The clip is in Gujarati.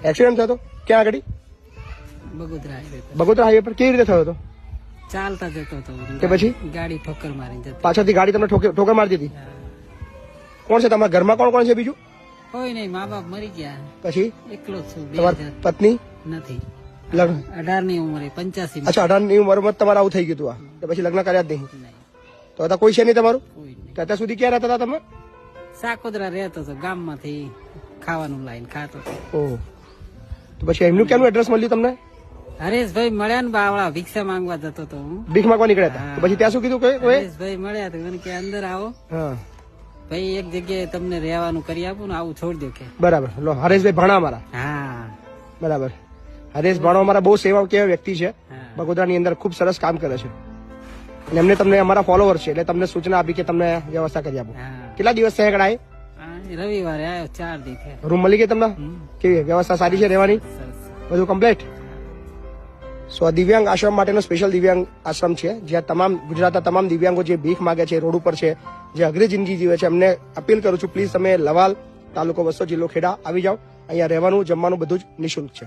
એક્સિડન્ટ થયો હતો ક્યાં આગળ? બગોદરા હાઈવે પર. કેવી રીતે થયો હતો? ચાલતા જતો હતો કે પછી ગાડી ઠોકર મારી જતી. પાછળથી ગાડી તમને ઠોકર મારી દીધી? કોણ છે તમારા ઘરમાં? કોણ કોણ છે બીજું? કોઈ નહીં, મા બાપ મરી ગયા. પછી એકલો જ છું. તમારી પત્ની? નથી. લગ્ન 18 ની ઉંમરે 85. અચ્છા, 18 ની ઉંમરમાં તમારે આવું થઈ ગયું હતું. આ તો પછી લગ્ન કર્યા જ નહીં? તો અત્યારે કોઈ છે નહીં તમારું? કોઈ નહીં. તો અત્યાર સુધી ક્યાં રહેતા હતા તમે? સાકોદરા રહેતો હતો, ગામમાંથી ખાવાનું લાઈન ખાતો હતો. ઓહ, તો પછી એમનું ક્યાંનું એડ્રેસ મળ્યું તમને? હરેશભાઈ મળ્યા ને બાવળા, ભિક્ષા માંગવા જતો હતો હું. ભીખ માંગવા નીકળ્યા હતા? તો પછી ત્યાં શું કીધું? હરેશભાઈ મળ્યા તો મને કે અંદર આવો હા ભાઈ, એક જગ્યાએ તમને રહેવાનું કરી આપું ને, આવું છોડી દો કે. બરાબર. લો, હરેશભાઈ ભાણા અમારા. હા બરાબર. હરેશ ભાણો અમારા બહુ સેવા કેવા વ્યક્તિ છે. હા. બગોદરાની અંદર ખૂબ સરસ કામ કરે છે અને એમને તમને અમારા ફોલોવર છે એટલે તમને સૂચના આપી કે તમને વ્યવસ્થા કરી આપો. હા. કેટલા દિવસ થયા આગળ આય? રવિવારે આવ્યો, 4 દી થયા. રૂમ મળી ગઈ તમને? કેવી વ્યવસ્થા સારી છે રહેવાની? સરસ. બધું કમ્પ્લીટ? સો દિવ્યાંગ આશ્રમ માટેનો સ્પેશિયલ દિવ્યાંગ આશ્રમ છે જ્યાં તમામ ગુજરાતના તમામ દિવ્યાંગો જે ભીખ માગે છે, રોડ ઉપર છે, જે અઘરી જિંદગી જીવે છે, એમને અપીલ કરું છું પ્લીઝ તમે લવાલ તાલુકો વસ્તો જિલ્લો ખેડા આવી જાઓ. અહીંયા રહેવાનું જમવાનું બધું જ નિઃશુલ્ક છે.